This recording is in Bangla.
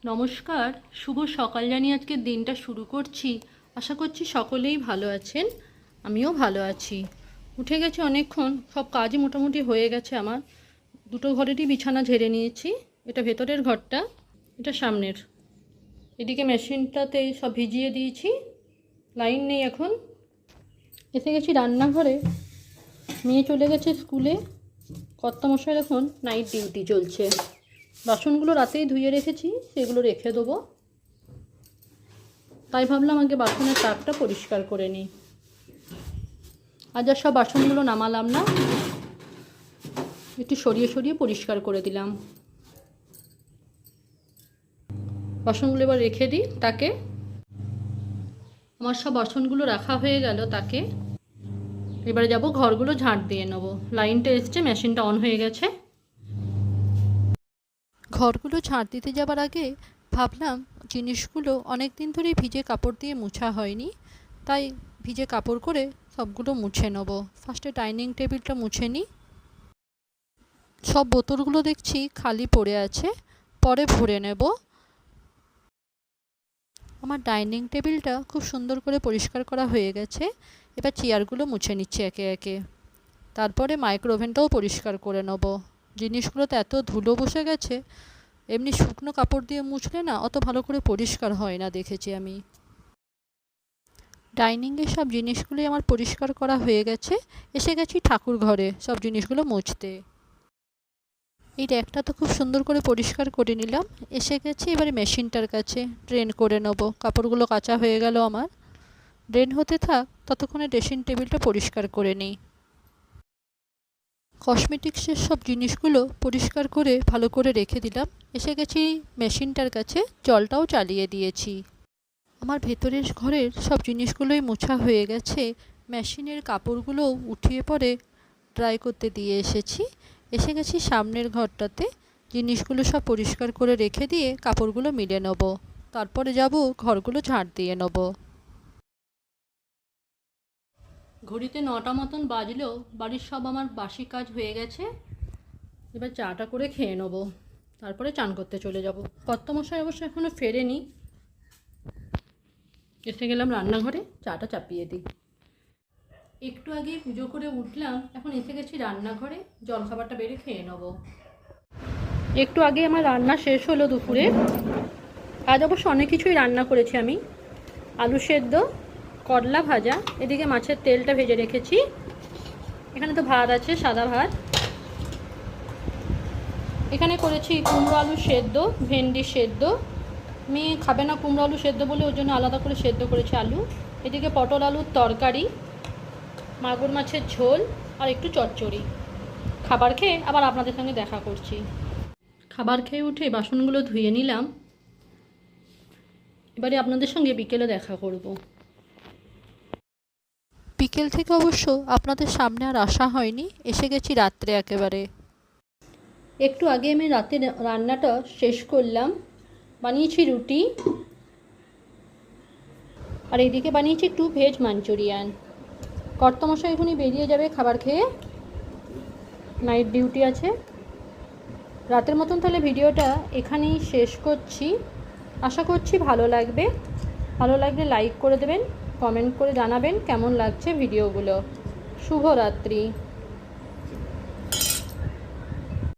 নমস্কার, শুভ সকাল জানিয়ে আজকের দিনটা শুরু করছি। আশা করছি সকলেই ভালো আছেন, আমিও ভালো আছি। উঠে গেছি অনেকক্ষণ, সব কাজই মোটামুটি হয়ে গেছে আমার। দুটো ঘরেরই বিছানা ঝেড়ে নিয়েছি। এটা ভেতরের ঘরটা, এটা সামনের। এদিকে মেশিনটাতে সব ভিজিয়ে দিয়েছি, লাইন নেই এখন। এসে গেছি রান্নাঘরে। মেয়ে চলে গেছে স্কুলে, কর্তামশাইয়ের এখন নাইট ডিউটি চলছে। বাসনগুলো রাতেই ধুয়ে রেখেছি, সেগুলো রেখে দেবো। তাই ভাবলাম আগে বাসনের তাকটা পরিষ্কার করে নিই। আজ আর সব বাসনগুলো নামালাম না, একটু সরিয়ে সরিয়ে পরিষ্কার করে দিলাম। বাসনগুলো এবার রেখে দিই তাকে। আমার সব বাসনগুলো রাখা হয়ে গেল তাকে। এবারে যাব ঘরগুলো ঝাঁট দিয়ে নেব। লাইনটা এসছে, মেশিনটা অন হয়ে গেছে। ঘরগুলো ঝাঁট দিতে যাবার আগে ভাবলাম জিনিসগুলো অনেক দিন ধরেই ভিজে কাপড় দিয়ে মোছা হয়নি, তাই ভিজে কাপড় করে সবগুলো মুছে নেব। ফার্স্টে ডাইনিং টেবিলটা মুছে নিই। সব বোতলগুলো দেখছি খালি পড়ে আছে, পরে ভরে নেব। আমার ডাইনিং টেবিলটা খুব সুন্দর করে পরিষ্কার করা হয়ে গেছে। এবার চেয়ারগুলো মুছে নিচ্ছি একে একে। তারপরে মাইক্রো ওভেনটাও পরিষ্কার করে নেব। জিনিসগুলোতে এত ধুলো বসে গেছে, এমনি শুকনো কাপড় দিয়ে মুছলে না অত ভালো করে পরিষ্কার হয় না, দেখেছি আমি। ডাইনিংয়ের সব জিনিসগুলোই আমার পরিষ্কার করা হয়ে গেছে। এসে গেছি ঠাকুর ঘরে সব জিনিসগুলো মুছতে। এই র্যাকটা তো খুব সুন্দর করে পরিষ্কার করে নিলাম। এসে গেছি এবারে মেশিনটার কাছে, ড্রেন করে নেব। কাপড়গুলো কাচা হয়ে গেল আমার। ড্রেন হতে থাক, ততক্ষণে ড্রেসিং টেবিলটা পরিষ্কার করে নিই। কসমেটিক্সের সব জিনিসগুলো পরিষ্কার করে ভালো করে রেখে দিলাম। এসে গেছি মেশিনটার কাছে, জলটাও চালিয়ে দিয়েছি। আমার ভেতরের ঘরের সব জিনিসগুলোই মোছা হয়ে গেছে। মেশিনের কাপড়গুলোও উঠিয়ে পরে ড্রাই করতে দিয়ে এসেছি। এসে গেছি সামনের ঘরটাতে, জিনিসগুলো সব পরিষ্কার করে রেখে দিয়ে কাপড়গুলো মিলে নেব। তারপরে যাব ঘরগুলো ঝাঁট দিয়ে নেব। ঘড়িতে 9টা মতন বাজলেও বাড়ির সব আমার বাসি কাজ হয়ে গেছে। এবার চাটা করে খেয়ে নেব, তারপরে চান করতে চলে যাব। কর্তামশাই অবশ্য এখনও ফেরেনি। এসে গেলাম রান্নাঘরে, চাটা চাপিয়ে দিই। একটু আগে পুজো করে উঠলাম, এখন এসে গেছি রান্নাঘরে, জলখাবারটা বেড়ে খেয়ে নেব। একটু আগে আমার রান্না শেষ হলো দুপুরে। আজ অবশ্য অনেক কিছুই রান্না করেছি আমি। আলু সেদ্ধ, করলা ভাজা, এদিকে মাছের তেলটা ভেজে রেখেছি। এখানে তো ভাত আছে, সাদা ভাত। এখানে করেছি কুমড়ো আলু সেদ্ধ, ভেন্ডি সেদ্ধ। মেয়ে খাবে না কুমড়ো আলু সেদ্ধ বলে, ওর জন্য আলাদা করে সেদ্ধ করেছি আলু। এদিকে পটল আলুর তরকারি, মাগুর মাছের ঝোল আর একটু চচ্চড়ি। খাবার খেয়ে আবার আপনাদের সঙ্গে দেখা করছি। খাবার খেয়ে উঠে বাসনগুলো ধুয়ে নিলাম। এবারে আপনাদের সঙ্গে বিকেলে দেখা করব। বিকেল থেকে অবশ্য আপনাদের সামনে আর আসা হয়নি, এসে গেছি রাত্রে একেবারে। একটু আগে আমি রাতে রান্নাটা শেষ করলাম। বানিয়েছি রুটি, আর এইদিকে বানিয়েছি একটু ভেজ মাঞ্চুরিয়ান। কর্তামশাই এখনই বেরিয়ে যাবে খাবার খেয়ে, নাইট ডিউটি আছে। রাতের মতন তাহলে ভিডিওটা এখানেই শেষ করছি। আশা করছি ভালো লাগবে। ভালো লাগলে লাইক করে দেবেন, কমেন্ট করে জানাবেন কেমন লাগছে ভিডিওগুলো। শুভরাত্রি।